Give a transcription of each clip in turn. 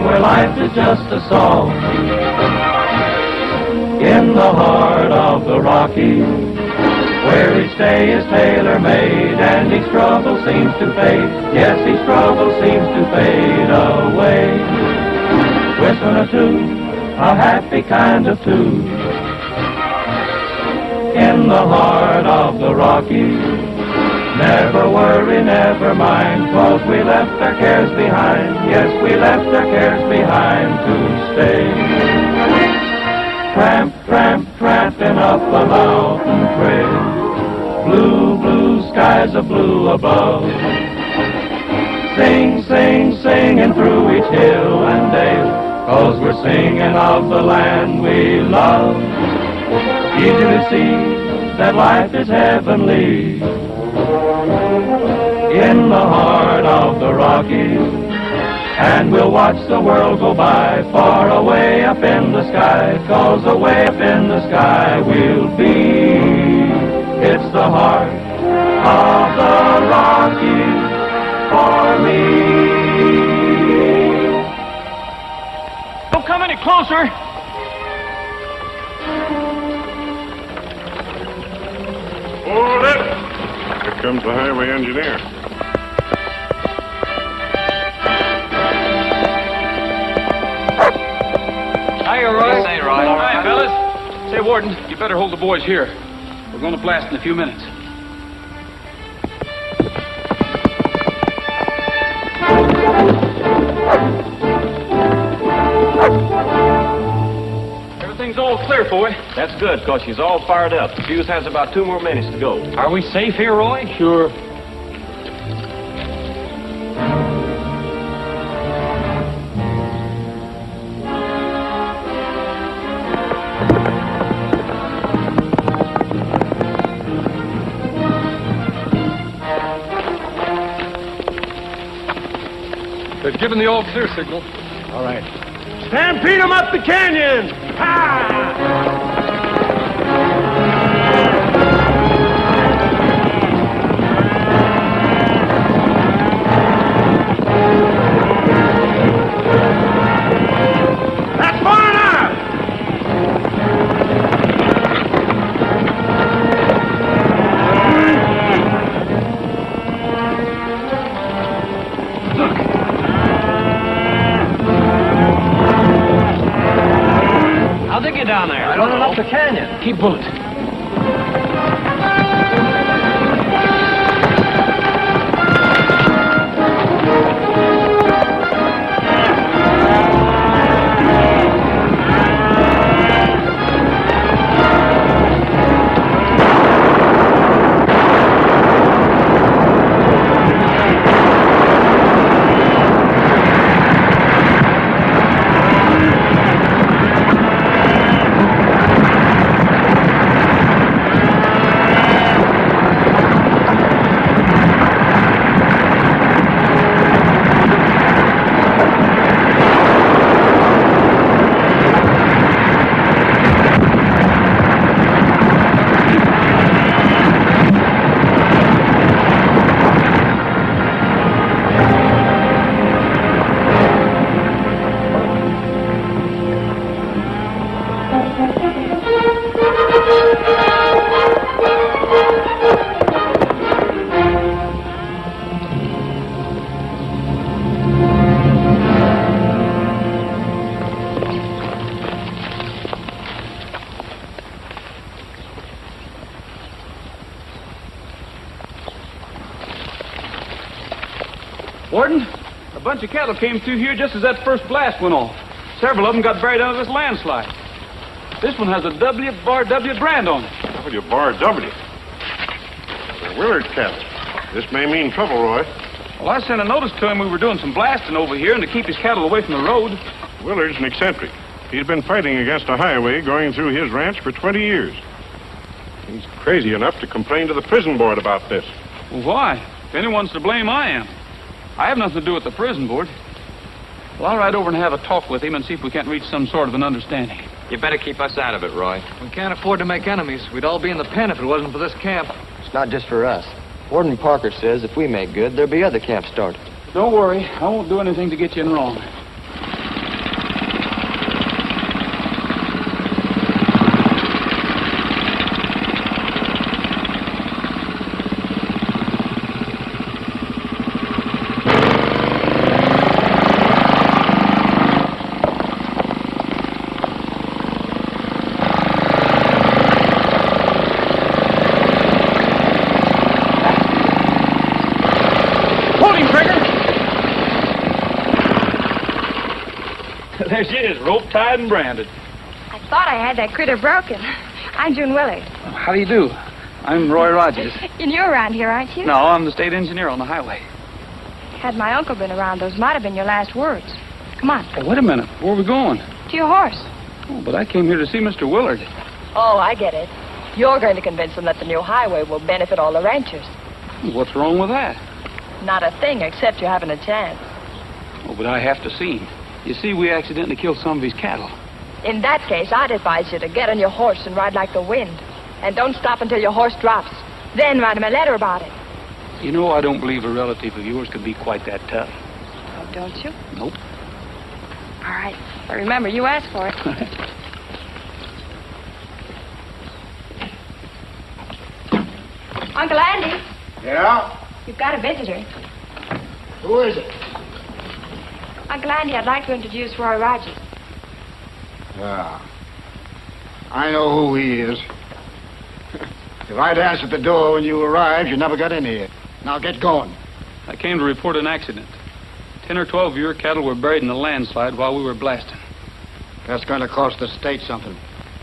where life is just a song. In the heart of the Rockies, where each day is tailor-made and each struggle seems to fade. Yes, each struggle seems to fade away. Whistling a tune, a happy kind of tune. In the heart of the Rockies, never worry, never mind, 'cause we left our cares behind. Yes, we left our cares behind to stay. Tramp, tramp, tramping up a mountain trail. Blue, blue skies of blue above. Sing, sing, singing through each hill and dale, 'cause we're singing of the land we love. Easy to see that life is heavenly in the heart of the Rockies. And we'll watch the world go by far away up in the sky, 'cause away up in the sky we'll be. It's the heart of the Rockies for me. Don't come any closer. Hold it! Here comes the highway engineer. Hiya, Roy. Say, Roy. Hi, fellas. Say, Warden, you better hold the boys here. We're going to blast in a few minutes. Everything's all clear for you. That's good, because she's all fired up. The fuse has about 2 more minutes to go. Are we safe here, Roy? Sure. They've given the all clear signal. All right. Stampede them up the canyon! Ha! That's far enough! How'd they get down there? I don't know. Up the canyon. Keep bullets. Warden, a bunch of cattle came through here just as that first blast went off. Several of them got buried under this landslide. This one has a W-bar-W brand on it. W-bar-W. They're Willard cattle. This may mean trouble, Roy. Well, I sent a notice to him we were doing some blasting over here and to keep his cattle away from the road. Willard's an eccentric. He's been fighting against a highway going through his ranch for 20 years. He's crazy enough to complain to the prison board about this. Well, why? If anyone's to blame, I am. I have nothing to do with the prison board. Well, I'll ride over and have a talk with him and see if we can't reach some sort of an understanding. You better keep us out of it, Roy. We can't afford to make enemies. We'd all be in the pen if it wasn't for this camp. It's not just for us. Warden Parker says if we make good, there'll be other camps started. Don't worry. I won't do anything to get you in wrong. There she is, rope tied and branded. I thought I had that critter broken. I'm June Willard. How do you do? I'm Roy Rogers. And you're around here, aren't you? No, I'm the state engineer on the highway. Had my uncle been around, those might have been your last words. Come on. Oh, wait a minute. Where are we going? To your horse. Oh, but I came here to see Mr. Willard. Oh, I get it. You're going to convince them that the new highway will benefit all the ranchers. What's wrong with that? Not a thing, except you're having a chance. Oh, but I have to see him. You see, we accidentally killed some of his cattle. In that case, I'd advise you to get on your horse and ride like the wind. And don't stop until your horse drops. Then write him a letter about it. You know, I don't believe a relative of yours could be quite that tough. Oh, don't you? Nope. All right. But remember, you asked for it. Uncle Andy, Yeah? you've got a visitor. Who is it? Uncle Andy, I'd like to introduce Roy Rogers. Yeah. I know who he is. If I'd answered the door when you arrived, you never got in here. Now get going. I came to report an accident. 10 or 12 of your cattle were buried in a landslide while we were blasting. That's going to cost the state something.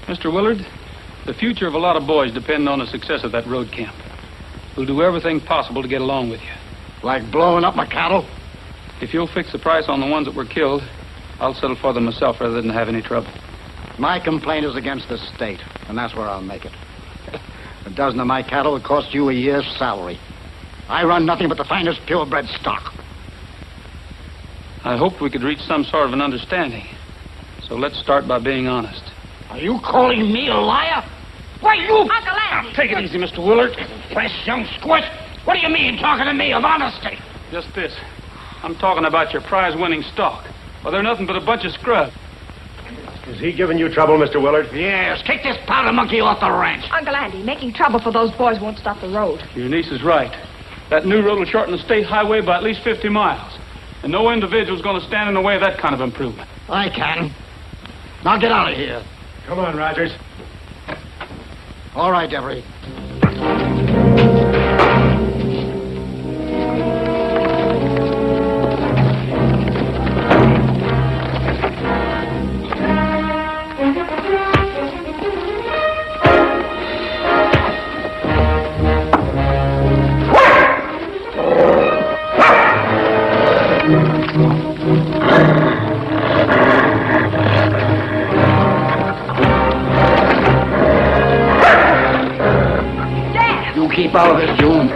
Mr. Willard, the future of a lot of boys depend on the success of that road camp. We'll do everything possible to get along with you. Like blowing up my cattle? If you'll fix the price on the ones that were killed, I'll settle for them myself rather than have any trouble. My complaint is against the state, and that's where I'll make it. A dozen of my cattle would cost you a year's salary. I run nothing but the finest purebred stock. I hoped we could reach some sort of an understanding. So let's start by being honest. Are you calling me a liar? Why, you... Uncle Andy! Take it easy, Mr. Willard. Fresh young squint. What do you mean, talking to me of honesty? Just this. I'm talking about your prize-winning stock. Well, they're nothing but a bunch of scrubs. Is he giving you trouble, Mr. Willard? Yes, kick this powder monkey off the ranch. Uncle Andy, making trouble for those boys won't stop the road. Your niece is right. That new road will shorten the state highway by at least 50 miles. And no individual's going to stand in the way of that kind of improvement. I can. Now get out of here. Come on, Rogers. All right, Devery. Keep out of it, June.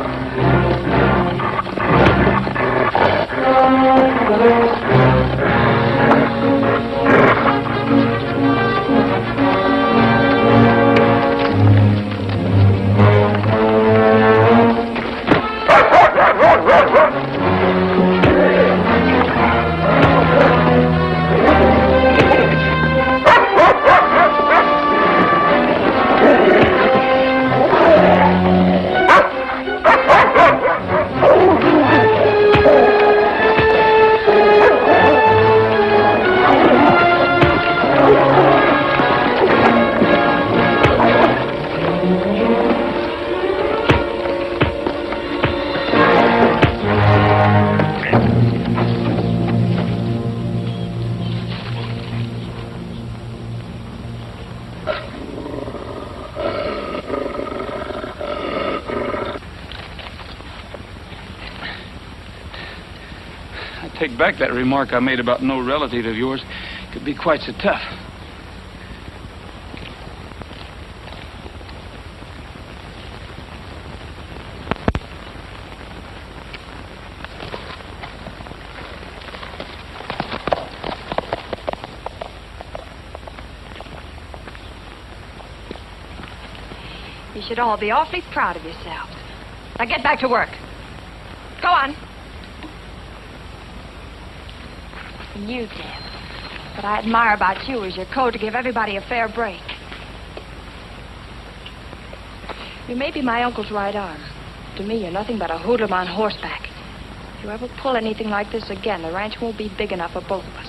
Take back that remark I made about no relative of yours. Could be quite so tough. You should all be awfully proud of yourselves. Now get back to work. Go on. And you, Deb. What I admire about you is your code to give everybody a fair break. You may be my uncle's right arm. To me, you're nothing but a hoodlum on horseback. If you ever pull anything like this again, the ranch won't be big enough for both of us.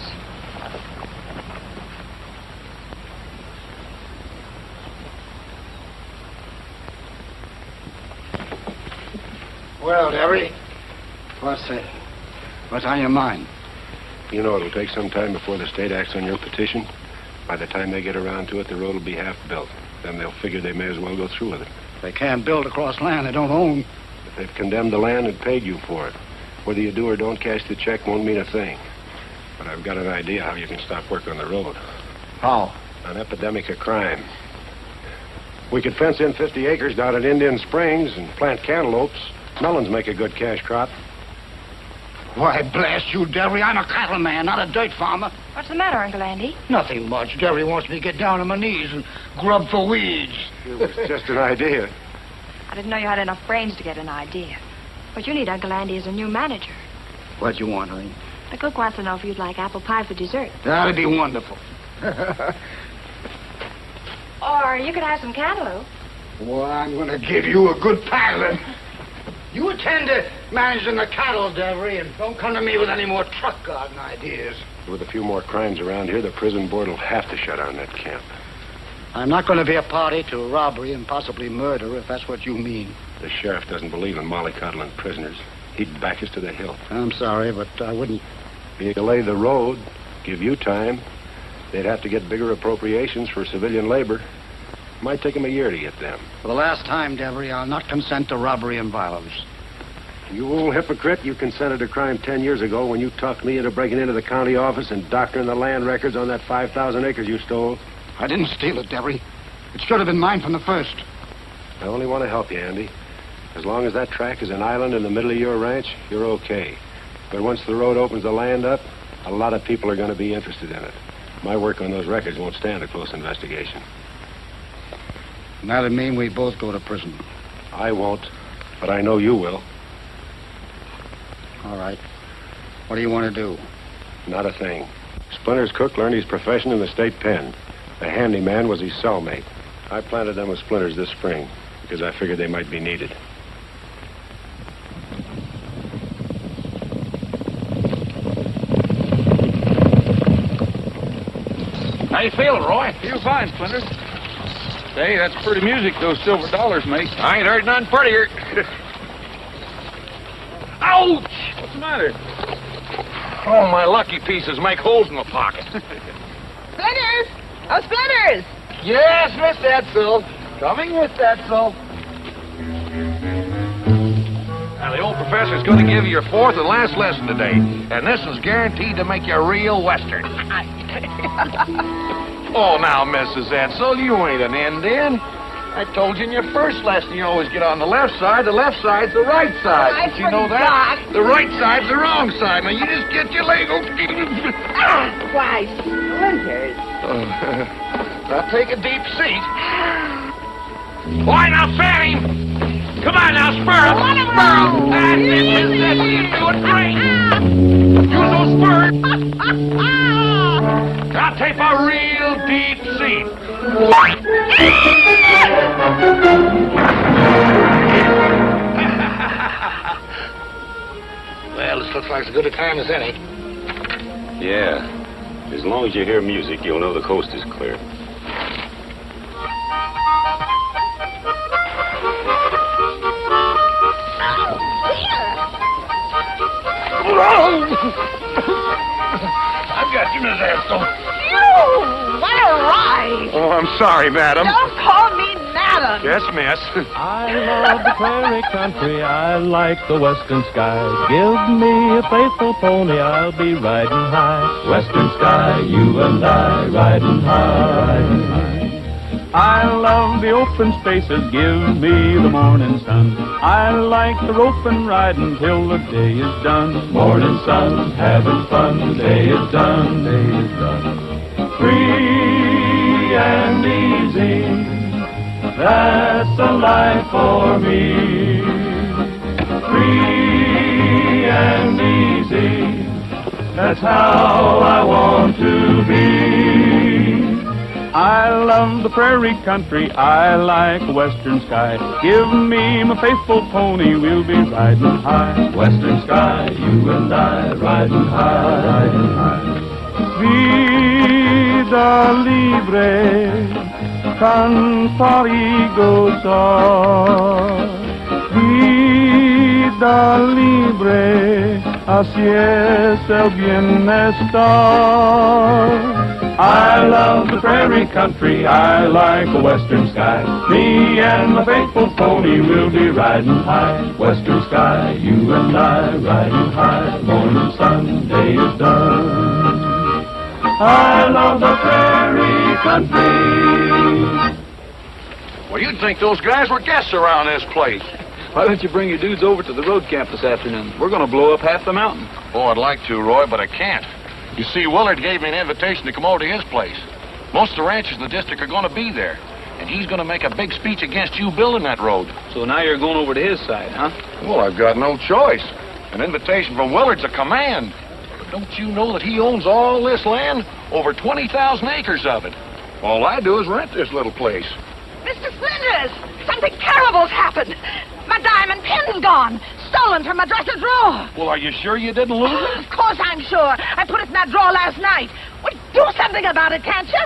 Well, Devery, what's on your mind? You know it'll take some time before the state acts on your petition. By the time they get around to it, the road will be half built. Then they'll figure they may as well go through with it. They can't build across land they don't own. But they've condemned the land and paid you for it. Whether you do or don't cash the check won't mean a thing. But I've got an idea how you can stop work on the road. How? An epidemic of crime. We could fence in 50 acres down at Indian Springs and plant cantaloupes. Melons make a good cash crop. Why, blast you, Derry. I'm a cattleman, not a dirt farmer. What's the matter, Uncle Andy? Nothing much. Derry wants me to get down on my knees and grub for weeds. It was just an idea. I didn't know you had enough brains to get an idea. What you need, Uncle Andy, is a new manager. What you want, honey? The cook wants to know if you'd like apple pie for dessert. That'd be wonderful. Or you could have some cantaloupe. Well, I'm going to give you a good paddling. You attend to managing the cattle, Derry, and don't come to me with any more truck garden ideas. With a few more crimes around here, the prison board will have to shut down that camp. I'm not going to be a party to robbery and possibly murder, if that's what you mean. The sheriff doesn't believe in mollycoddling prisoners. He'd back us to the hilt. I'm sorry, but I wouldn't. He'd delay the road, give you time. They'd have to get bigger appropriations for civilian labor. Might take them a year to get them. For the last time, Devery, I'll not consent to robbery and violence. You old hypocrite, you consented to crime 10 years ago when you talked me into breaking into the county office and doctoring the land records on that 5,000 acres you stole. I didn't steal it, Devery. It should have been mine from the first. I only want to help you, Andy. As long as that track is an island in the middle of your ranch, you're okay. But once the road opens the land up, a lot of people are going to be interested in it. My work on those records won't stand a close investigation. And that'd mean we both go to prison. I won't, but I know you will. All right. What do you want to do? Not a thing. Splinter's cook learned his profession in the state pen. The handyman was his cellmate. I planted them with splinters this spring because I figured they might be needed. How you feeling, Roy? Feel fine, Splinters. Hey, that's pretty music those silver dollars make. I ain't heard none prettier. Ouch! What's the matter? Oh, my lucky pieces make holes in the pocket. Splinters! Oh, Splinters! Yes, Miss Edsel. Coming, Miss Edsel. Now, the old professor's going to give you your fourth and last lesson today, and this is guaranteed to make you a real Western. Oh, now, Mrs. Edsel, you ain't an Indian. I told you in your first lesson you always get on the left side. The left side's the right side. I Did you know that? forgot. The right side's the wrong side. Now, you just get your leg over. Why, Splinters. Now, take a deep seat. Why, now, fat him! Come on, now, spur him! Spur him! That's it, Mrs. Edsel, you do it great! Use those spurs! Now, take a real deep seat. Well, this looks like as good a time as any. Yeah. As long as you hear music, you'll know the coast is clear. I've got you, Miss Edsel. What a ride! Oh, I'm sorry, madam. Don't call me madam. Yes, miss. I love the prairie country, I like the western sky. Give me a faithful pony, I'll be riding high. Western sky, you and I, riding high, riding high. I love the open spaces, give me the morning sun. I like the roping riding till the day is done. Morning sun, having fun, the day is done, day is done. Free and easy, that's the life for me. Free and easy, that's how I want to be. I love the prairie country, I like western sky. Give me my faithful pony, we'll be riding high. Western sky, you and I, riding high, riding high. Vida libre, cantar gozar. Vida libre, así es el bienestar. I love the prairie country, I like the western sky. Me and my faithful pony will be riding high. Western sky, you and I riding high. Morning sun, day is done. I love the prairie country. Well, you'd think those guys were guests around this place. Why don't you bring your dudes over to the road camp this afternoon? We're going to blow up half the mountain. Oh, I'd like to, Roy, but I can't. You see, Willard gave me an invitation to come over to his place. Most of the ranchers in the district are going to be there. And he's going to make a big speech against you building that road. So now you're going over to his side, huh? Well, I've got no choice. An invitation from Willard's a command. But don't you know that he owns all this land? Over 20,000 acres of it. All I do is rent this little place. Mr. Splinters, something terrible's happened. My diamond pin's gone. Stolen from my dresser drawer. Well, are you sure you didn't lose it? Of course I'm sure. I put it in that drawer last night. Well, do something about it, can't you?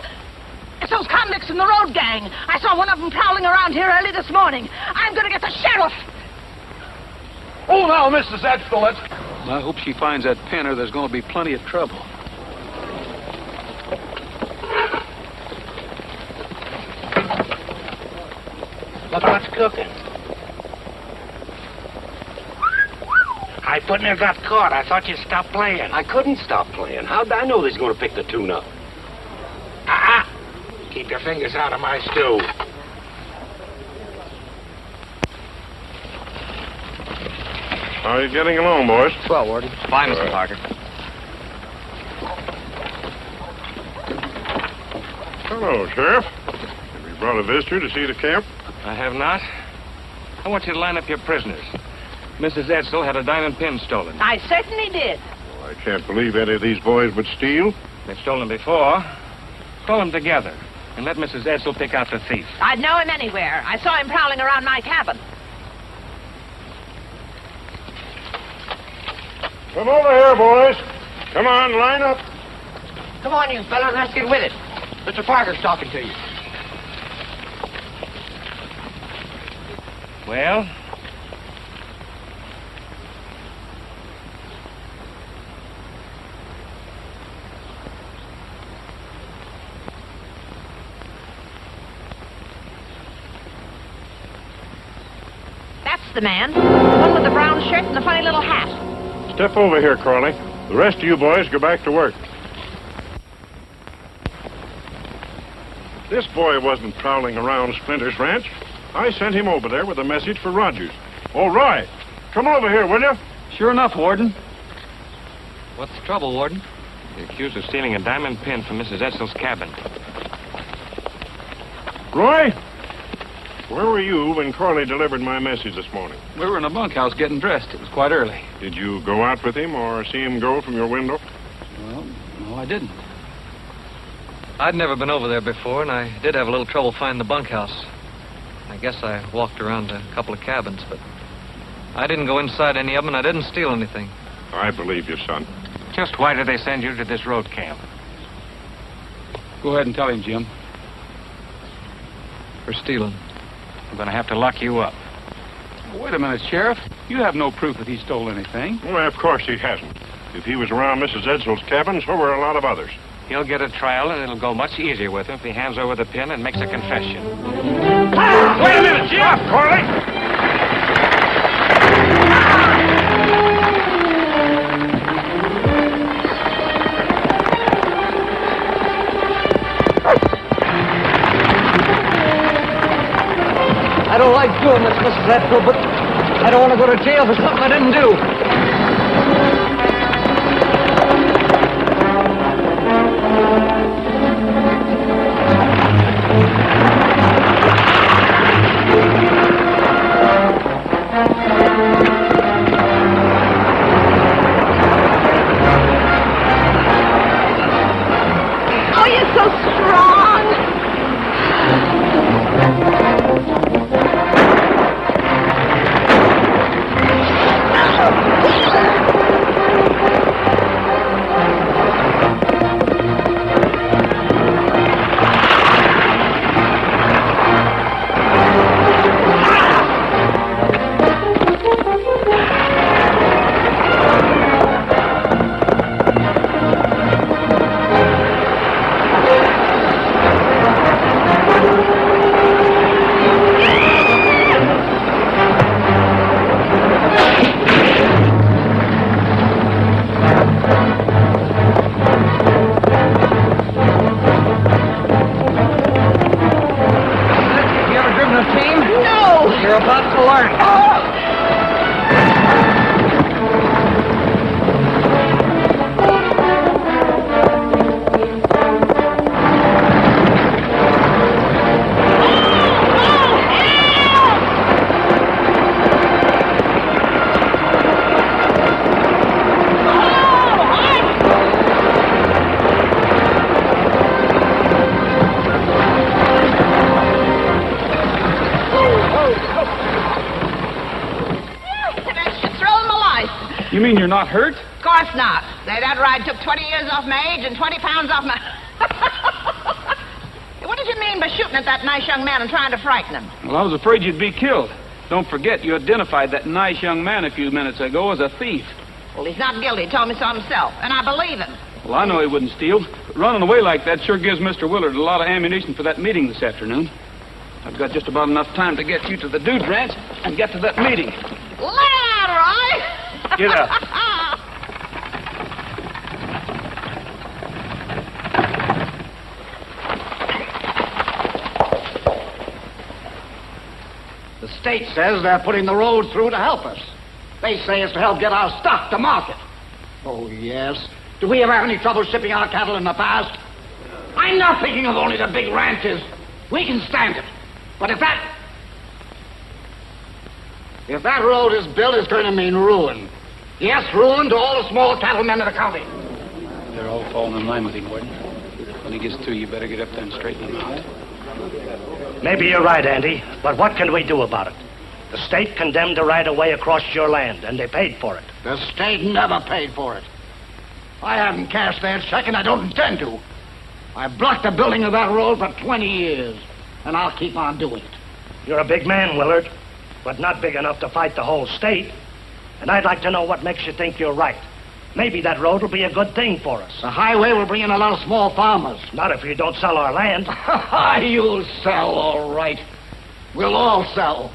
It's those convicts from the road gang. I saw one of them prowling around here early this morning. I'm going to get the sheriff. Oh, now, Mrs. Edstall, let's... I hope she finds that pin or there's going to be plenty of trouble. Look what's cooking. I put near got caught. I thought you'd stop playing. I couldn't stop playing. How'd I know they was going to pick the tune up? Keep your fingers out of my stew. How are you getting along, boys? Swell, Warden. Fine, Mr. Parker. Hello, Sheriff. Have you brought a visitor to see the camp? I have not. I want you to line up your prisoners. Mrs. Edsel had a diamond pin stolen. I certainly did. Well, I can't believe any of these boys would steal. They've stolen before. Call them together and let Mrs. Edsel pick out the thief. I'd know him anywhere. I saw him prowling around my cabin. Come over here, boys. Come on, line up. Come on, you fellas. Let's get with it. Mr. Parker's talking to you. Well? That's the man. The one with the brown shirt and the funny little hat. Step over here, Crawley. The rest of you boys go back to work. This boy wasn't prowling around Splinter's ranch. I sent him over there with a message for Rogers. Oh, Roy, come over here, will you? Sure enough, Warden. What's the trouble, Warden? You're accused of stealing a diamond pin from Mrs. Edsel's cabin. Roy, where were you when Corley delivered my message this morning? We were in the bunkhouse getting dressed. It was quite early. Did you go out with him or see him go from your window? Well, no, I didn't. I'd never been over there before, and I did have a little trouble finding the bunkhouse. I guess I walked around a couple of cabins, but I didn't go inside any of them, and I didn't steal anything. I believe you, son. Just why did they send you to this road camp? Go ahead and tell him, Jim. For stealing. I'm going to have to lock you up. Wait a minute, Sheriff. You have no proof that he stole anything. Well, of course he hasn't. If he was around Mrs. Edsel's cabin, so were a lot of others. He'll get a trial, and it'll go much easier with him if he hands over the pin and makes a confession. Wait a minute, Jim! Stop, Corley! I don't like doing this, Mrs. Edsel, but I don't want to go to jail for something I didn't do. Oh, you're so strong. mean you're not hurt? Of course not. That ride took 20 years off my age and 20 pounds off my... What did you mean by shooting at that nice young man and trying to frighten him? Well, I was afraid you'd be killed. Don't forget, you identified that nice young man a few minutes ago as a thief. Well, he's not guilty. He told me so himself, and I believe him. Well, I know he wouldn't steal. But running away like that sure gives Mr. Willard a lot of ammunition for that meeting this afternoon. I've got just about enough time to get you to the dude's ranch and get to that meeting. Lay out, Roy! Get up. The state says they're putting the road through to help us. They say it's to help get our stock to market. Oh, yes. Do we ever have any trouble shipping our cattle in the past? I'm not thinking of only the big ranches. We can stand it. But if that road is built, it's going to mean ruin. Yes, ruin to all the small cattlemen of the county. They're all falling in line with him, Warden. When he gets through, you better get up there and straighten him out. Maybe you're right, Andy, but what can we do about it? The state condemned the right-of-way across your land, and they paid for it. The state never paid for it. I haven't cashed that check, and I don't intend to. I blocked the building of that road for 20 years, and I'll keep on doing it. You're a big man, Willard, but not big enough to fight the whole state. And I'd like to know what makes you think you're right. Maybe that road will be a good thing for us. The highway will bring in a lot of small farmers. Not if you don't sell our land. You'll sell, all right. We'll all sell.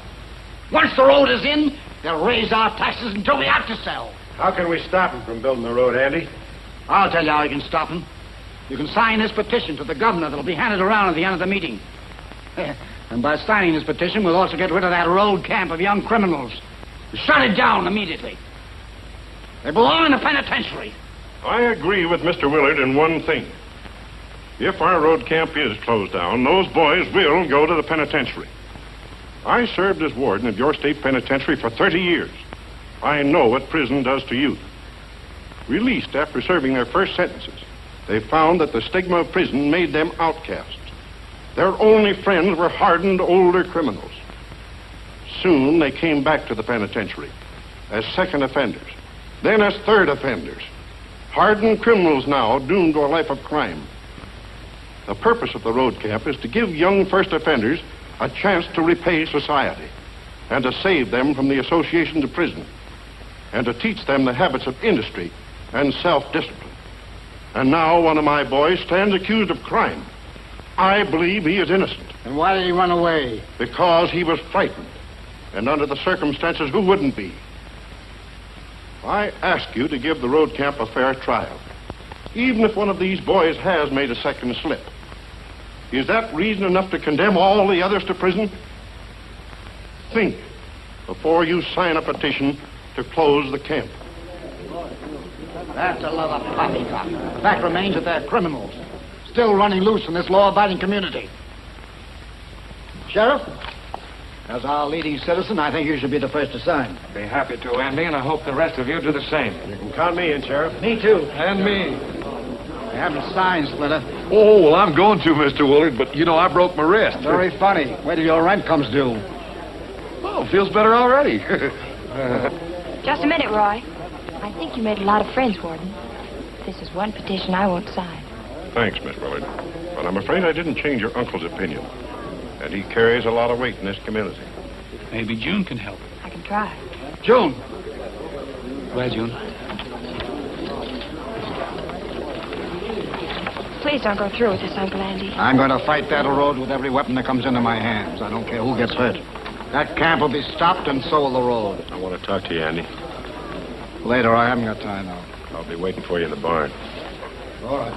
Once the road is in, they'll raise our taxes until we have to sell. How can we stop him from building the road, Andy? I'll tell you how you can stop him. You can sign this petition to the governor that'll be handed around at the end of the meeting. And by signing this petition, we'll also get rid of that road camp of young criminals. Shut it down immediately. They belong in the penitentiary. I agree with Mr. Willard in one thing. If our road camp is closed down, those boys will go to the penitentiary. I served as warden of your state penitentiary for 30 years. I know what prison does to youth. Released after serving their first sentences, they found that the stigma of prison made them outcasts. Their only friends were hardened older criminals. Soon they came back to the penitentiary as second offenders, then as third offenders. Hardened criminals now doomed to a life of crime. The purpose of the road camp is to give young first offenders a chance to repay society and to save them from the associations of prison and to teach them the habits of industry and self-discipline. And now one of my boys stands accused of crime. I believe he is innocent. And why did he run away? Because he was frightened. And under the circumstances, who wouldn't be? I ask you to give the road camp a fair trial, even if one of these boys has made a second slip. Is that reason enough to condemn all the others to prison? Think before you sign a petition to close the camp. That's a lot of poppycock. The fact remains that they're criminals, still running loose in this law-abiding community. Sheriff, as our leading citizen, I think you should be the first to sign. Be happy to, Andy, and I hope the rest of you do the same. You can count me in, Sheriff. Me too. And me. I haven't signed, Splitter. Oh, well, I'm going to, Mr. Willard, but, you know, I broke my wrist. Very funny. Wait till your rent comes due. Oh, feels better already. Just a minute, Roy. I think you made a lot of friends, Warden. This is one petition I won't sign. Thanks, Miss Willard. But I'm afraid I didn't change your uncle's opinion. And he carries a lot of weight in this community. Maybe June can help. I can try. June. Go ahead, June. Please don't go through with this, Uncle Andy. I'm going to fight that road with every weapon that comes into my hands. I don't care who gets hurt. That camp will be stopped, and so will the road. I want to talk to you, Andy. Later, I haven't got time now. I'll be waiting for you in the barn. All right.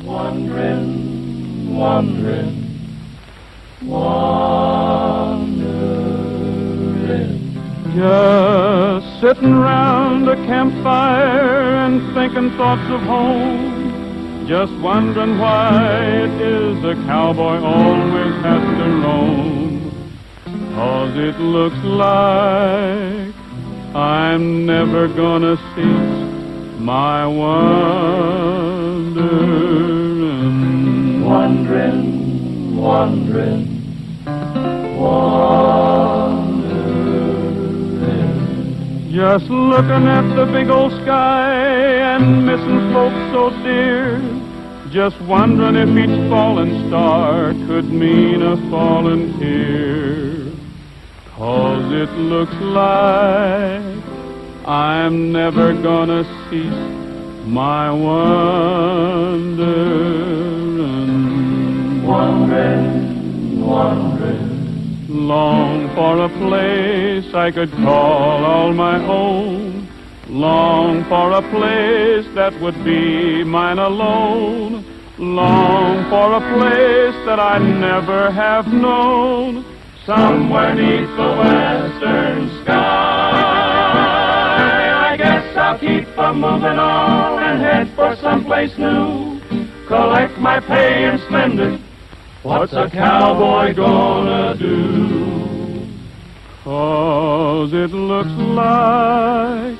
Wandering, wandering, wandering. Just sitting round a campfire and thinking thoughts of home. Just wondering why it is a cowboy always has to roam. 'Cause it looks like I'm never gonna cease my wonder. wandering, wandering, wandering. Just looking at the big old sky and missing folks so dear. Just wondering if each falling star could mean a falling tear. 'Cause it looks like I'm never gonna cease my wandering. Wandering, wandering. Long for a place I could call all my own. Long for a place that would be mine alone. Long for a place that I never have known. Somewhere neath the western sky. I guess I'll keep a-moving on and head for someplace new. Collect my pay and spend it. What's a cowboy gonna do? 'Cause it looks like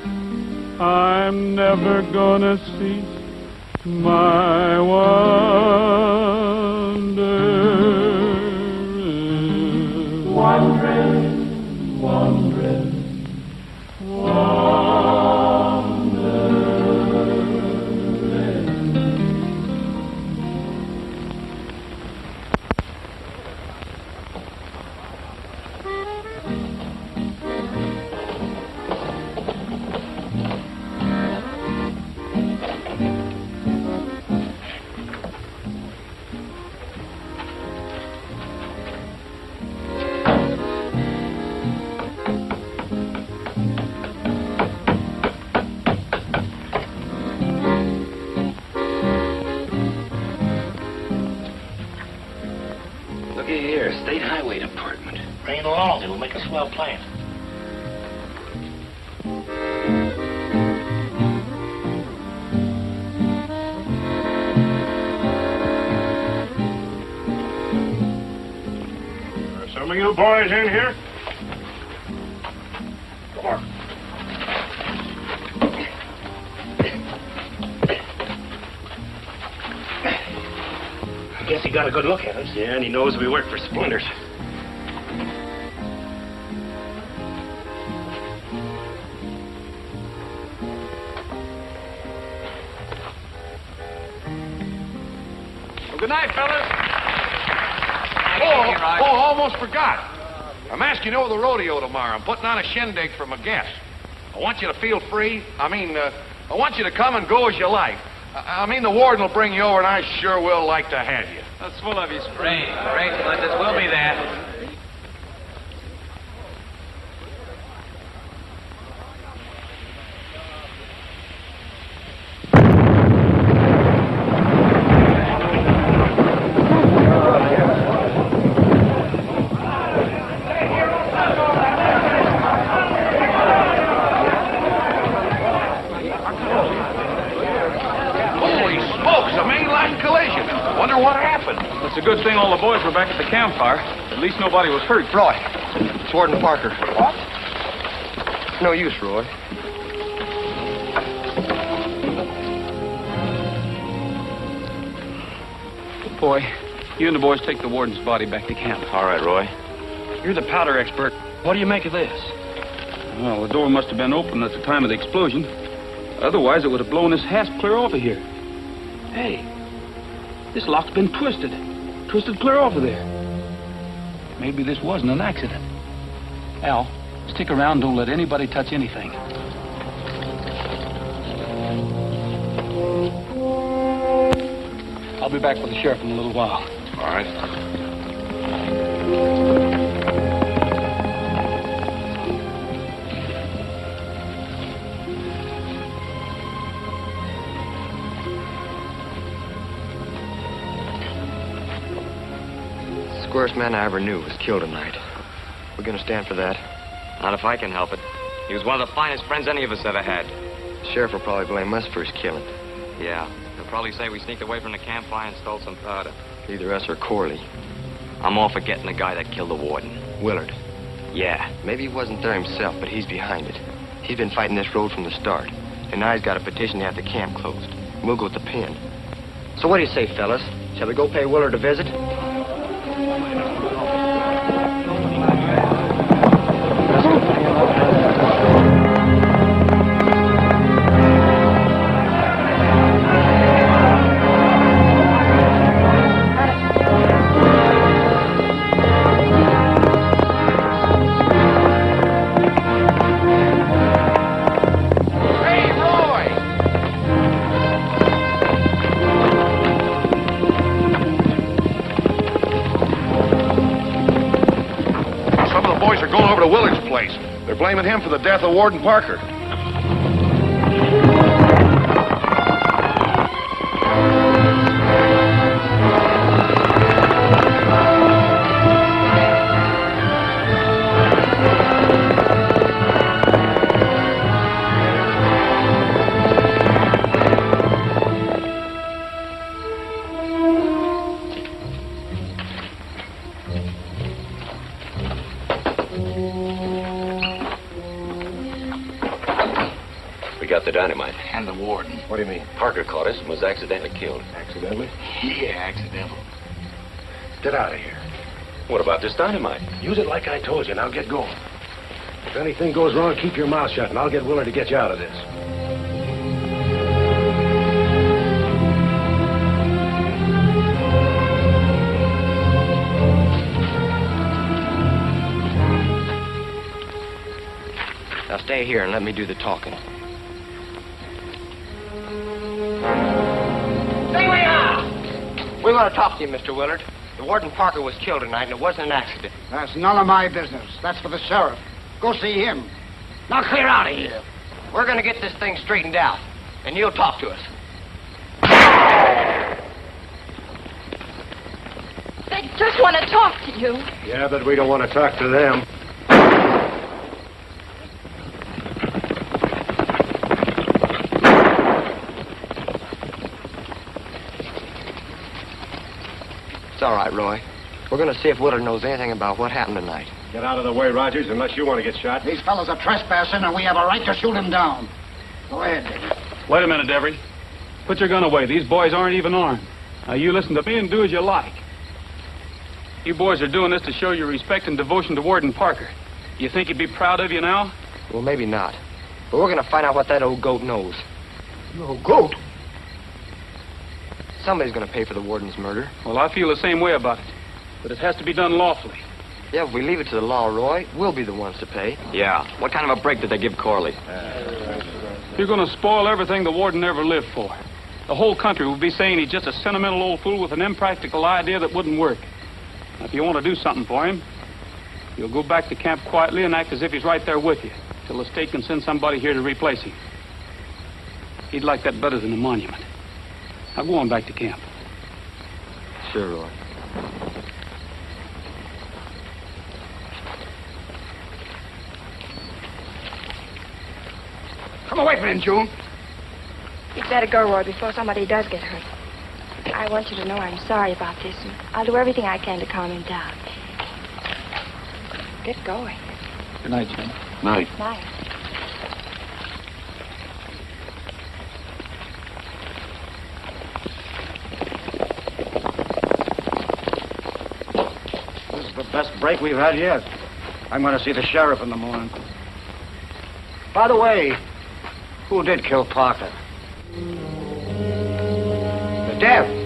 I'm never gonna cease my wandering. Wandering, wandering, wandering. Looky here, State Highway Department. Rain along, it'll make a swell plant. Are some of you boys in here? I guess he got a good look at us. Yeah, and he knows we work for Splinters. Well, good night, fellas. Almost forgot. I'm asking you over the rodeo tomorrow. I'm putting on a shindig for my guests. I want you to feel free. I want you to come and go as you like. The warden will bring you over, and I sure will like to have you. That's full of you, Great, Splendid. We'll be there. Holy smokes, a mainline collision. Wonder what happened. It's a good thing all the boys were back at the campfire. At least nobody was hurt. Roy, it's Warden Parker. What? No use, Roy. Boy, you and the boys take the warden's body back to camp. All right, Roy. You're the powder expert. What do you make of this? Well, the door must have been open at the time of the explosion. Otherwise, it would have blown this hasp clear off of here. Hey, this lock's been twisted. Twisted clear off of there. Maybe this wasn't an accident. Al, stick around. Don't let anybody touch anything. I'll be back with the sheriff in a little while. All right. Squarest man I ever knew was killed tonight. We're gonna stand for that. Not if I can help it. He was one of the finest friends any of us ever had. The sheriff will probably blame us for his killing. Yeah, he'll probably say we sneaked away from the campfire and stole some powder. Either us or Corley. I'm all for getting the guy that killed the warden. Willard. Yeah. Maybe he wasn't there himself, but he's behind it. He's been fighting this road from the start. And now he's got a petition to have the camp closed. We'll go with the pen. So what do you say, fellas? Shall we go pay Willard a visit? They're blaming him for the death of Warden Parker. The dynamite. And the warden. What do you mean? Parker caught us and was accidentally killed. Accidentally? Yeah, accidental. Get out of here. What about this dynamite? Use it like I told you. Now get going. If anything goes wrong, keep your mouth shut, and I'll get Willard to get you out of this. Now stay here and let me do the talking. Stay where you are! We want to talk to you, Mr. Willard. The Warden Parker was killed tonight, and it wasn't an accident. That's none of my business. That's for the sheriff. Go see him. Now clear out of here. We're going to get this thing straightened out, and you'll talk to us. They just want to talk to you. Yeah, but we don't want to talk to them. It's all right, Roy. We're going to see if Willard knows anything about what happened tonight. Get out of the way, Rogers, unless you want to get shot. These fellows are trespassing, and we have a right to shoot them down. Go ahead, Davy. Wait a minute, Devery. Put your gun away. These boys aren't even armed. Now, you listen to me and do as you like. You boys are doing this to show your respect and devotion to Warden Parker. You think he'd be proud of you now? Well, maybe not. But we're going to find out what that old goat knows. No goat? Somebody's going to pay for the warden's murder. Well, I feel the same way about it. But it has to be done lawfully. Yeah, if we leave it to the law, Roy, we'll be the ones to pay. Yeah. What kind of a break did they give Corley? You're going to spoil everything the warden ever lived for. The whole country will be saying he's just a sentimental old fool with an impractical idea that wouldn't work. Now, if you want to do something for him, you'll go back to camp quietly and act as if he's right there with you, till the state can send somebody here to replace him. He'd like that better than a monument. Now go on back to camp. Sure, Roy. Come away from him, June. You'd better go, Roy, before somebody does get hurt. I want you to know I'm sorry about this, and I'll do everything I can to calm him down. Get going. Good night, Jim. Night. Night. This is the best break we've had yet. I'm going to see the sheriff in the morning. By the way, who did kill Parker? The deaf.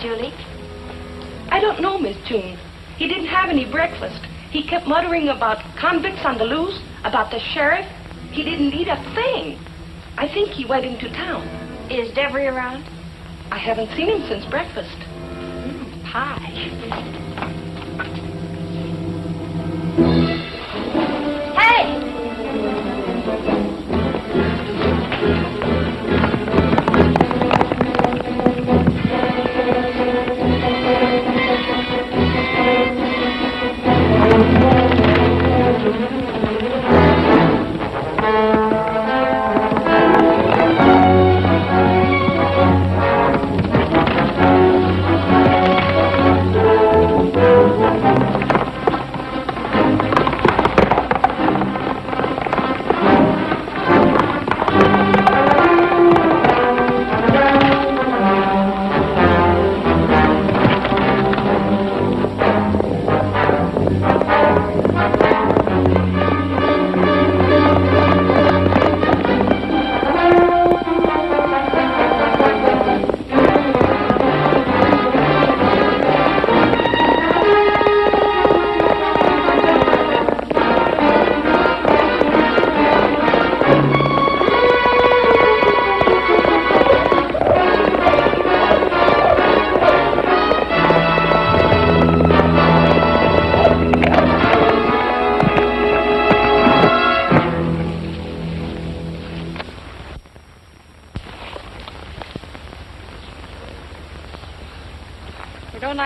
Julie? I don't know, Miss June. He didn't have any breakfast. He kept muttering about convicts on the loose, about the sheriff. He didn't eat a thing. I think he went into town. Is Devery around? I haven't seen him since breakfast. Pie.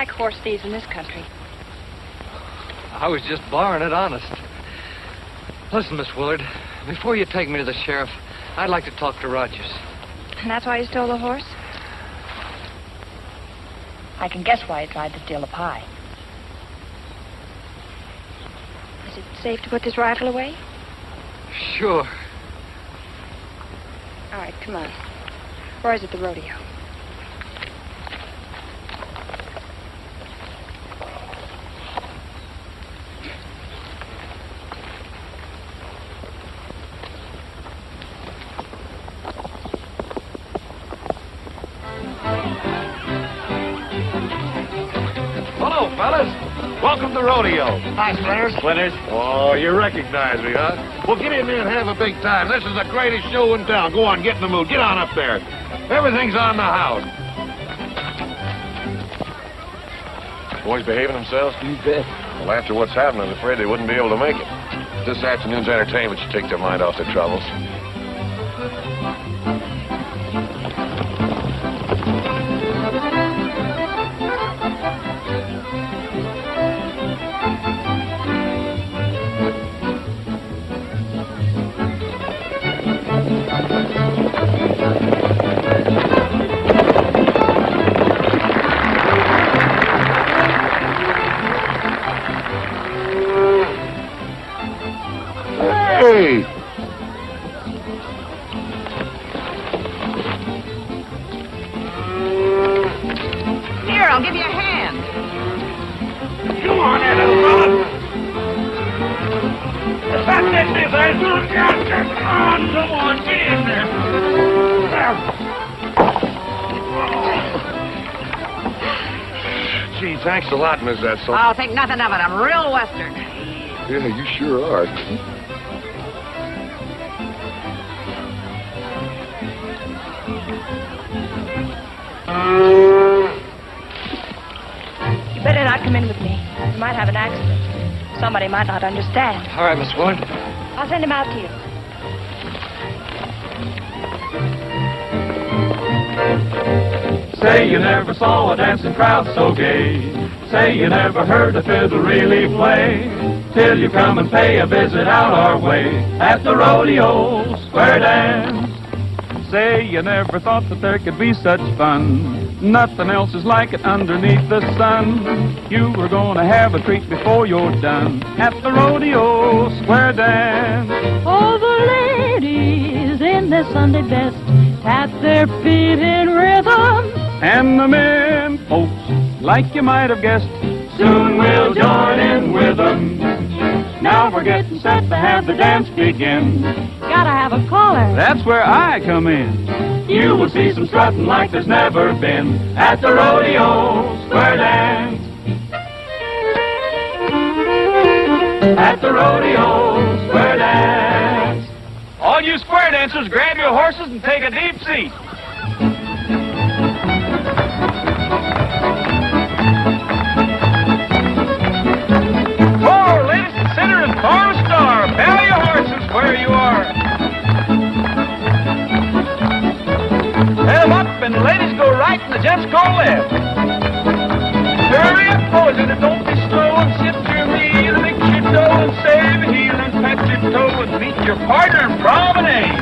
like horse thieves in this country. I was just barring it, honest. Listen, Miss Willard, before you take me to the sheriff, I'd like to talk to Rogers. And that's why you stole the horse? I can guess why you tried to steal the pie. Is it safe to put this rifle away? Sure. All right, come on. Roy's at the rodeo. Hello, fellas. Welcome to rodeo. Hi, Splinters. Splinters. Oh, you recognize me, huh? Well, get in there and have a big time. This is the greatest show in town. Go on, get in the mood. Get on up there. Everything's on the house. Boys behaving themselves? You bet. Well, after what's happened, I'm afraid they wouldn't be able to make it. This afternoon's entertainment should take their mind off their troubles. Hey! Here, I'll give you a hand. Come on, there, little fella. Stop this, if I look out there. Come on, get in there. Gee, thanks a lot, Miss Edsel. Oh, think nothing of it. I'm real Western. Yeah, you sure are. You better not come in with me. You might have an accident. Somebody might not understand. All right, Miss Willard. I'll send him out to you. Say you never saw a dancing crowd so gay. Say you never heard a fiddle really play. Till you come and pay a visit out our way at the rodeo square dance. Say you never thought that there could be such fun. Nothing else is like it underneath the sun. You were gonna have a treat before you're done at the rodeo square dance. All the ladies in their Sunday best tap their feet in rhythm. And the men, folks, like you might have guessed, soon we'll join in with them. Now we're getting set to have the dance begin. Gotta have a caller. That's where I come in. You will see some strutting like there's never been at the rodeo square dance. At the rodeo square dance. All you square dancers, grab your horses and take a deep seat. Forward, ladies, center and form a star. Belly your horses where you are. Head 'em up, and the ladies go right and the gents go left. Hurry up, boys, and don't be slow, and sit your meal, and mix your dough, and save a heel, and pat your toe, and meet your partner in promenade.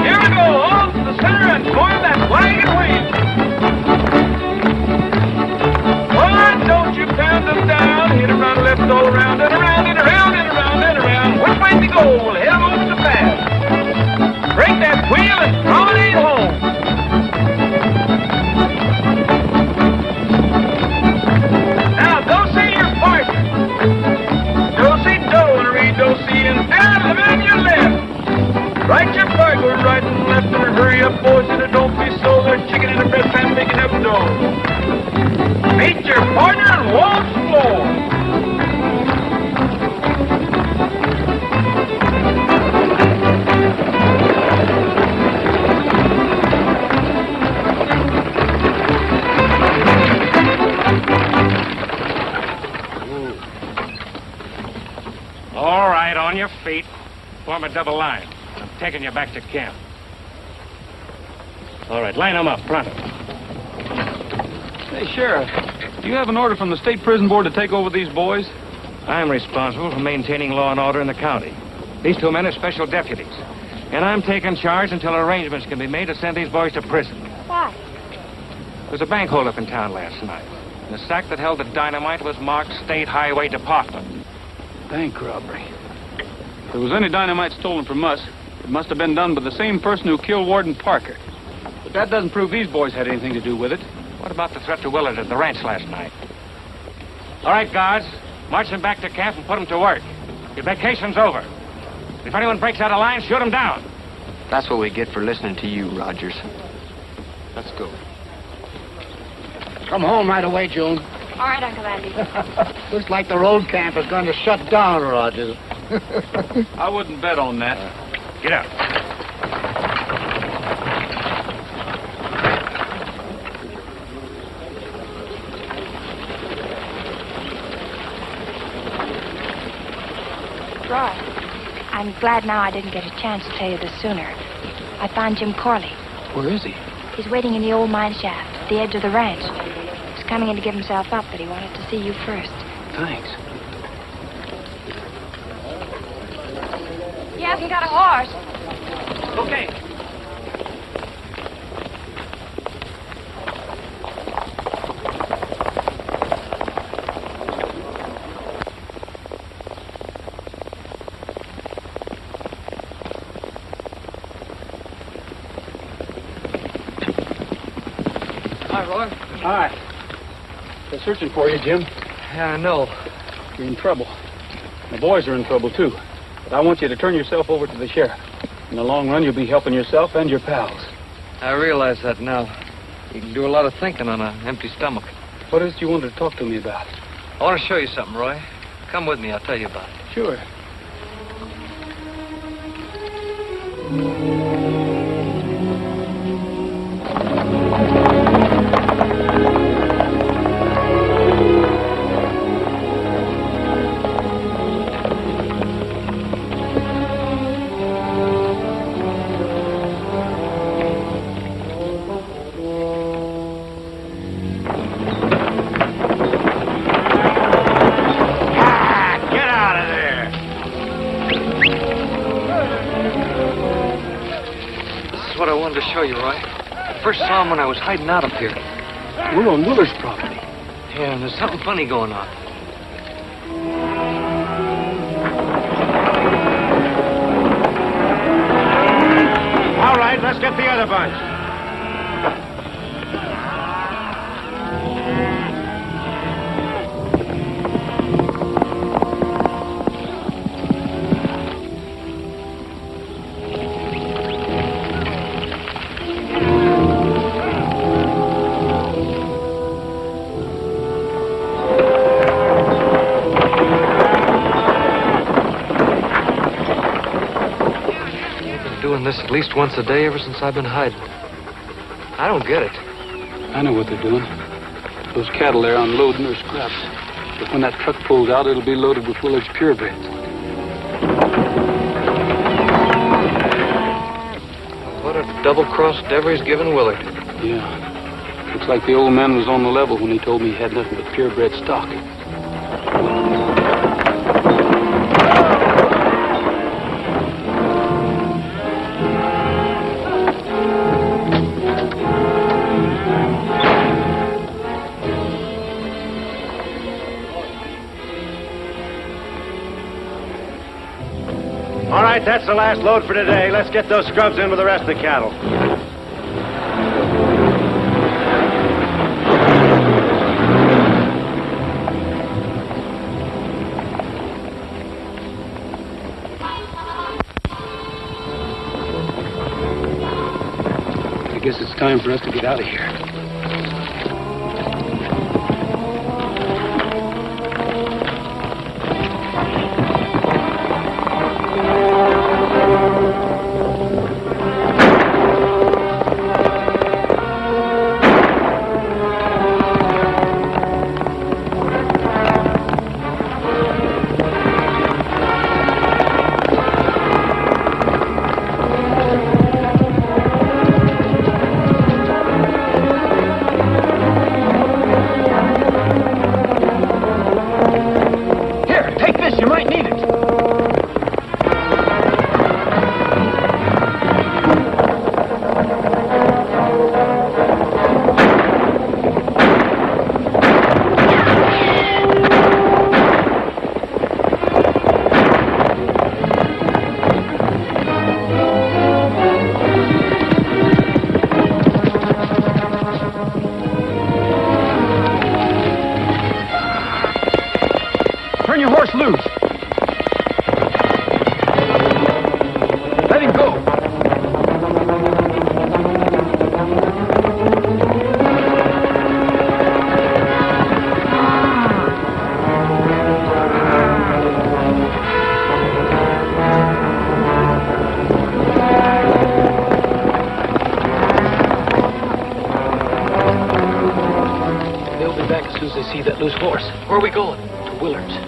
Here we go, on to the center and form that wagon wheel. One, don't you pound them down, hit 'em right left all around and around and around and around and around. Which way to go? We'll hit 'em over the path. Break that wheel and promenade home. Now, go see your partner. Go see do and read do see and down the middle of your left. Right your partner right and left and hurry up, boys, and don't be slow. They're chicken in the breast pan making up dough. Meet your partner and waltz floor. All right, on your feet. Form a double line. taking you back to camp. All right, line them up, pronto. Hey, Sheriff, do you have an order from the State Prison Board to take over these boys? I'm responsible for maintaining law and order in the county. These 2 men are special deputies. And I'm taking charge until arrangements can be made to send these boys to prison. Why? There was a bank holdup in town last night. The sack that held the dynamite was marked State Highway Department. Bank robbery. If there was any dynamite stolen from us, it must have been done by the same person who killed Warden Parker. But that doesn't prove these boys had anything to do with it. What about the threat to Willard at the ranch last night? All right, guards. March them back to camp and put them to work. Your vacation's over. If anyone breaks out of line, shoot them down. That's what we get for listening to you, Rogers. Let's go. Come home right away, June. All right, Uncle Andy. Looks like the road camp is going to shut down, Rogers. I wouldn't bet on that. Get out. Roy, I'm glad now I didn't get a chance to tell you this sooner. I found Jim Corley. Where is he? He's waiting in the old mine shaft at the edge of the ranch. He's coming in to give himself up, but he wanted to see you first. Thanks. He hasn't got a horse. Okay. Hi, Roy. Hi. They're searching for you, Jim. Yeah, I know. You're in trouble. The boys are in trouble, too. But I want you to turn yourself over to the sheriff. In the long run, you'll be helping yourself and your pals. I realize that now. You can do a lot of thinking on an empty stomach. What is it you wanted to talk to me about? I want to show you something, Roy. Come with me, I'll tell you about it. Sure. Show you, Roy. I first saw him when I was hiding out up here. We're on Willard's property. Yeah, and there's something funny going on. All right, let's get the other bunch. Doing this at least once a day ever since I've been hiding. I don't get it. I know what they're doing. Those cattle there unloading their scraps. But when that truck pulls out, it'll be loaded with Willard's purebreds. What a double-crossed Devery's given Willard. Yeah. Looks like the old man was on the level when he told me he had nothing but purebred stock. All right, that's the last load for today. Let's get those scrubs in with the rest of the cattle. I guess it's time for us to get out of here. It's loose. Let him go. They'll be back as soon as they see that loose horse. Where are we going? To Willard's.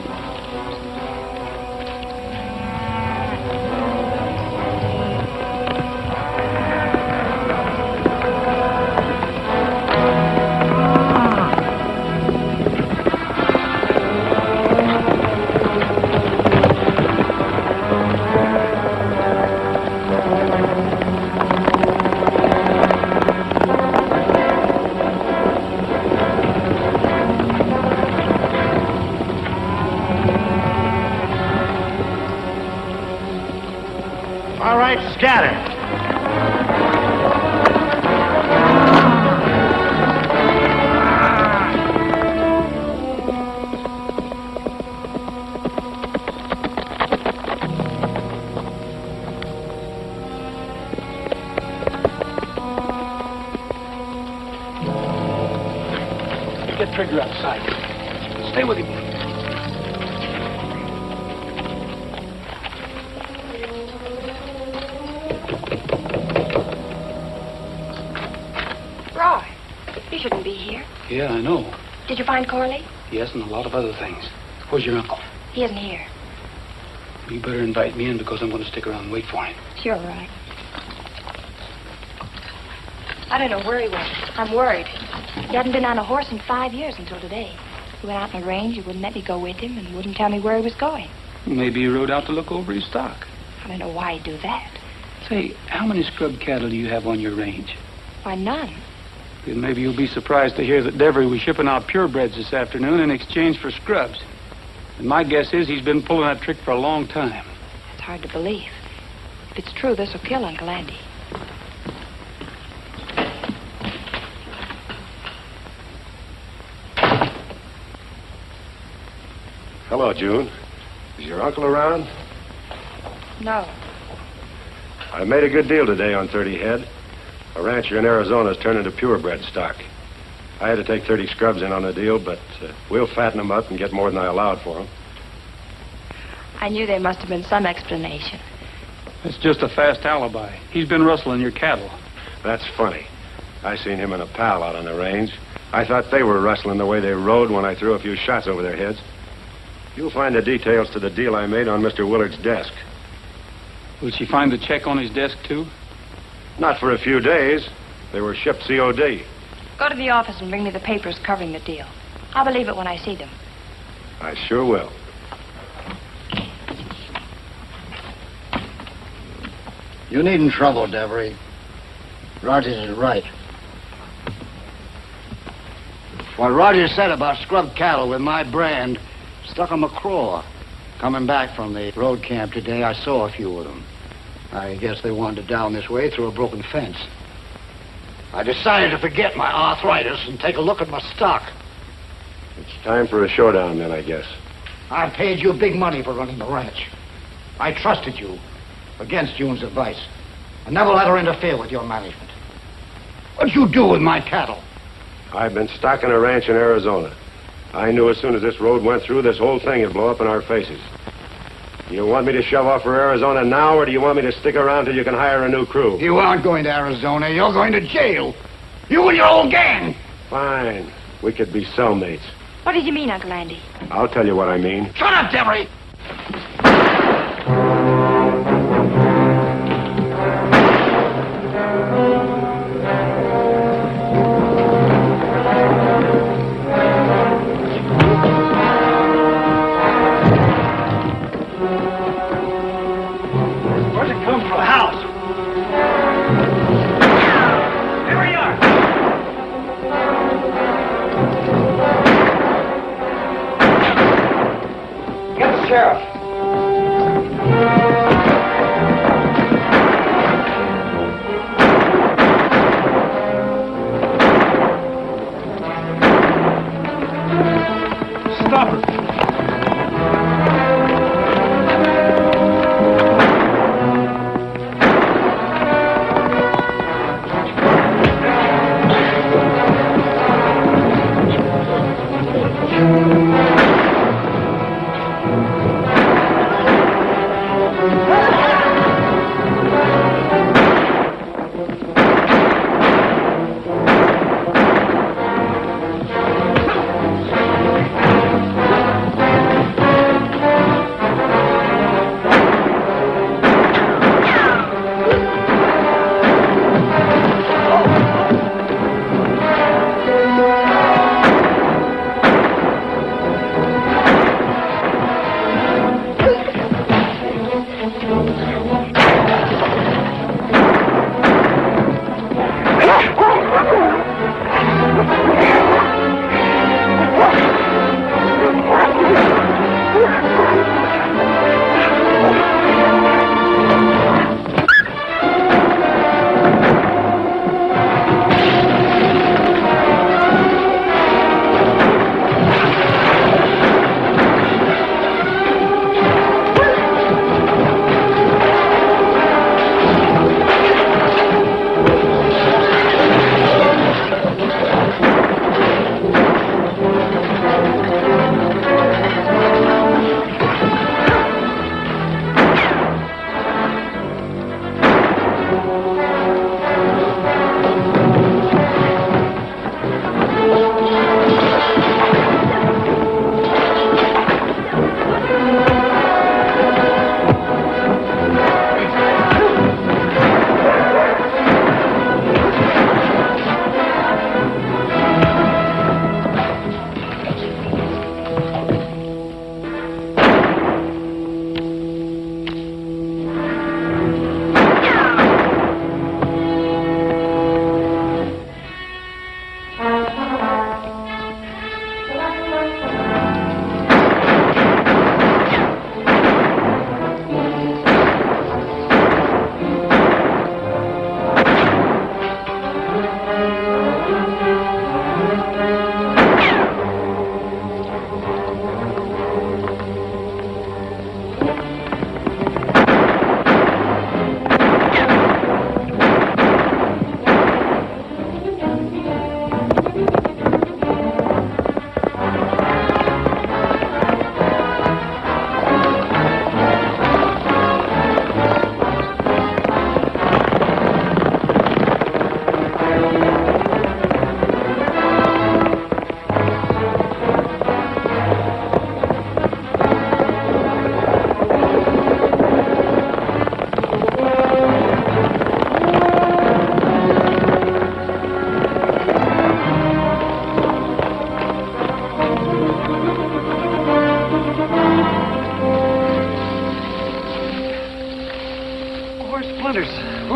All right, scatter. You get Trigger outside. Stay with him. Roy, you shouldn't be here. Yeah, I know. Did you find Corley? Yes, and a lot of other things. Where's your uncle? He isn't here. You better invite me in because I'm going to stick around and wait for him. Sure, right. I don't know where he went. I'm worried. He hadn't been on a horse in 5 years until today. He went out in the range, he wouldn't let me go with him, and wouldn't tell me where he was going. Maybe he rode out to look over his stock. I don't know why he'd do that. Say, how many scrub cattle do you have on your range? Why, none. Then maybe you'll be surprised to hear that Devery was shipping out purebreds this afternoon in exchange for scrubs. And my guess is he's been pulling that trick for a long time. It's hard to believe. If it's true, this will kill Uncle Andy. Hello, June. Is your uncle around? No. I made a good deal today on 30 head. A rancher in Arizona is turning to purebred stock. I had to take 30 scrubs in on the deal, but we'll fatten them up and get more than I allowed for them. I knew there must have been some explanation. It's just a fast alibi. He's been rustling your cattle. That's funny. I seen him and a pal out on the range. I thought they were rustling the way they rode when I threw a few shots over their heads. You'll find the details to the deal I made on Mr. Willard's desk. Will she find the check on his desk, too? Not for a few days. They were shipped COD. Go to the office and bring me the papers covering the deal. I'll believe it when I see them. I sure will. You needn't trouble, Devery. Rogers is right. What Rogers said about scrub cattle with my brand stuck a McCraw. Coming back from the road camp today, I saw a few of them. I guess they wandered down this way through a broken fence. I decided to forget my arthritis and take a look at my stock. It's time for a showdown then, I guess. I paid you big money for running the ranch. I trusted you against June's advice. I never let her interfere with your management. What'd you do with my cattle? I've been stocking a ranch in Arizona. I knew as soon as this road went through, this whole thing would blow up in our faces. You want me to shove off for Arizona now, or do you want me to stick around till you can hire a new crew? You aren't going to Arizona. You're going to jail. You and your old gang. Fine. We could be cellmates. What did you mean, Uncle Andy? I'll tell you what I mean. Shut up, Devery! Stop her.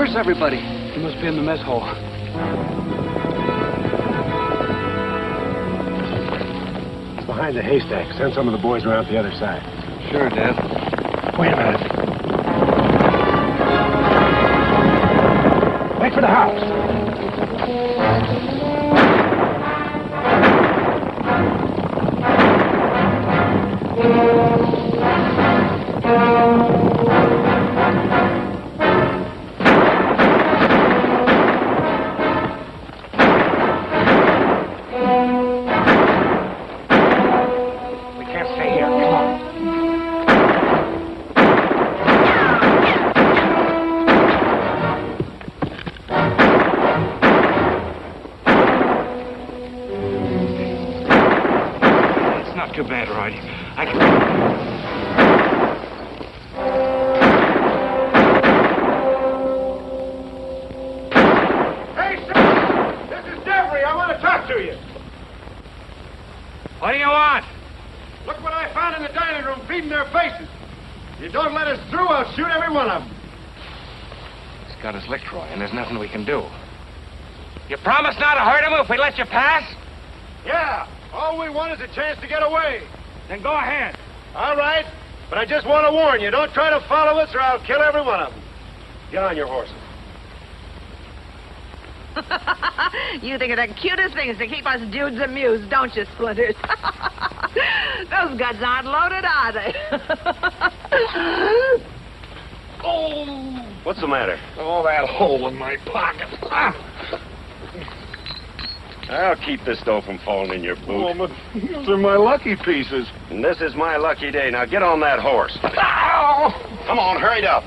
Where's everybody? He must be in the mess hall. It's behind the haystack. Send some of the boys around to the other side. Sure, Dad. Wait a minute. Wait for the house. We can't stay here. Come on. It's not too bad, Roy. I can... Hey, sir! This is Devery. I want to talk to you. What do you want? Look what I found in the dining room feeding their faces. If you don't let us through, I'll shoot every one of them. He's got us licked, Roy, and there's nothing we can do. You promise not to hurt him if we let you pass? Yeah, all we want is a chance to get away. Then go ahead. All right, but I just want to warn you, don't try to follow us or I'll kill every one of them. Get on your horses. You think of the cutest things to keep us dudes amused, don't you, Splinters? Those guns aren't loaded, are they? Oh! What's the matter? Oh, that hole in my pocket. I'll keep this dough from falling in your boot. Oh, but those are my lucky pieces. And this is my lucky day. Now get on that horse. Ow! Come on, hurry it up.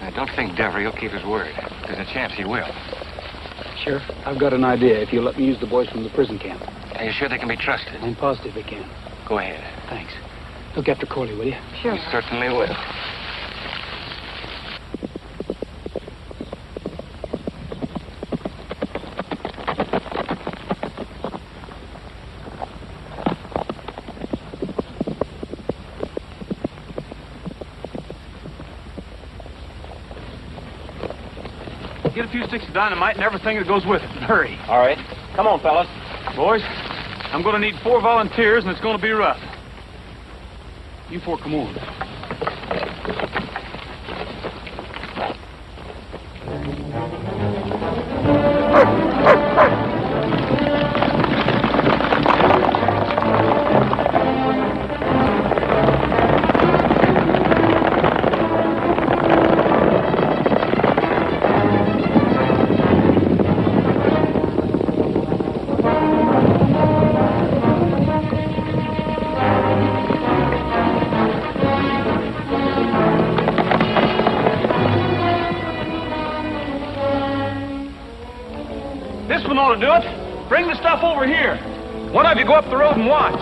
I don't think Devery will keep his word. There's a chance he will. Sheriff, I've got an idea if you'll let me use the boys from the prison camp. Are you sure they can be trusted? I'm positive they can. Go ahead. Thanks. Look after Corley, will you? Sure. You certainly will. Get a few sticks of dynamite and everything that goes with it, and hurry. All right. Come on, fellas. Boys, I'm going to need 4 volunteers, and it's going to be rough. You 4, come on. This one ought to do it. Bring the stuff over here. One of you go up the road and watch.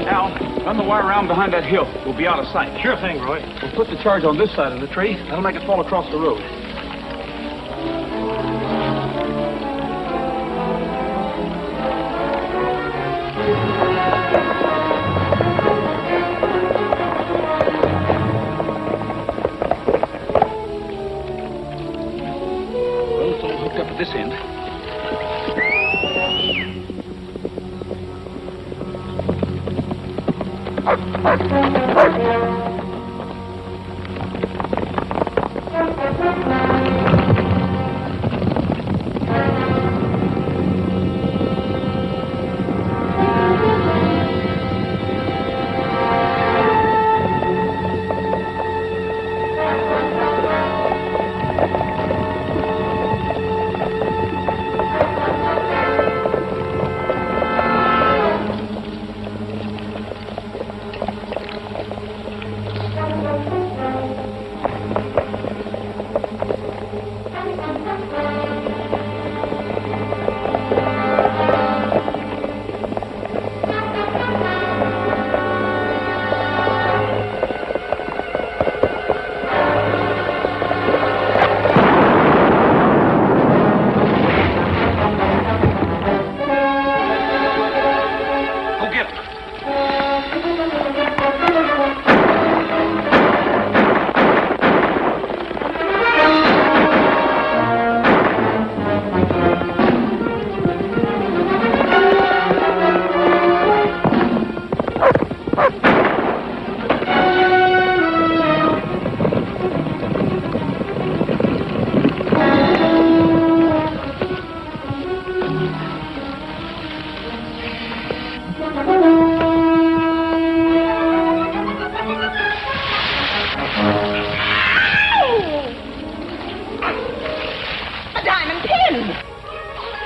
Al, run the wire around behind that hill. We'll be out of sight. Sure thing, Roy. We'll put the charge on this side of the tree. That'll make it fall across the road. Well, it's all hooked up at this end.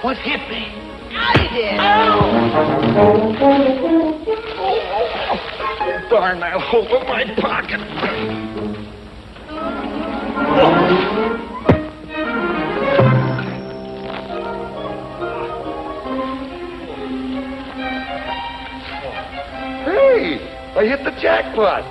What hit me? I did. Darn that hole in my pocket. Hey, I hit the jackpot.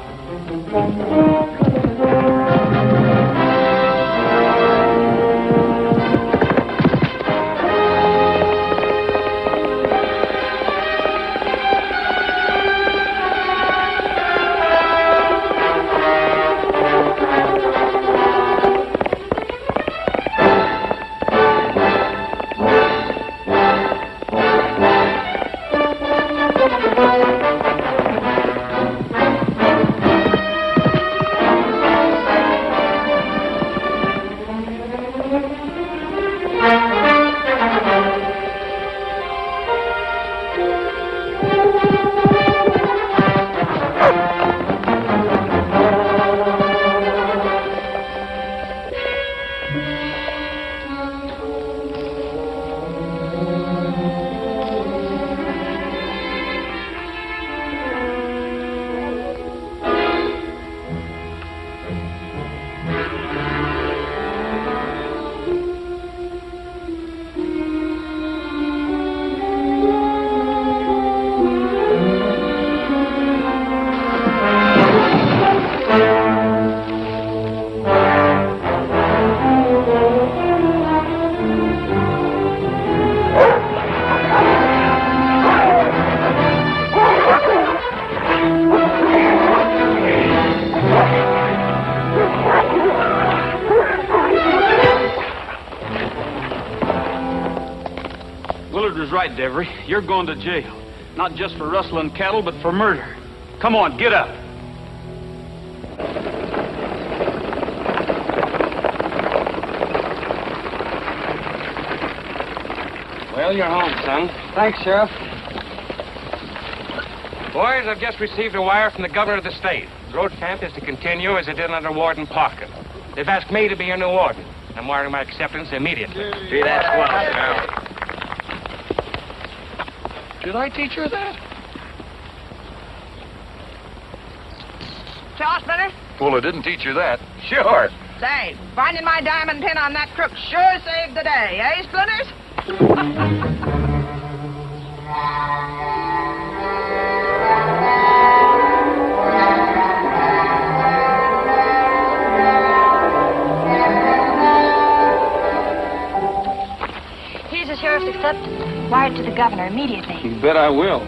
Right, Devery. You're going to jail. Not just for rustling cattle, but for murder. Come on, get up. Well, you're home, son. Thanks, Sheriff. Boys, I've just received a wire from the governor of the state. The road camp is to continue as it did under Warden Parker. They've asked me to be your new warden. I'm wiring my acceptance immediately. Gee, that's swell, Sheriff. Did I teach her that? Charles Splitter? Well, I didn't teach you that. Sure. Say, finding my diamond pin on that crook sure saved the day, eh, Splinters? Here's the sheriff's acceptance. Wire it to the governor immediately. You bet I will.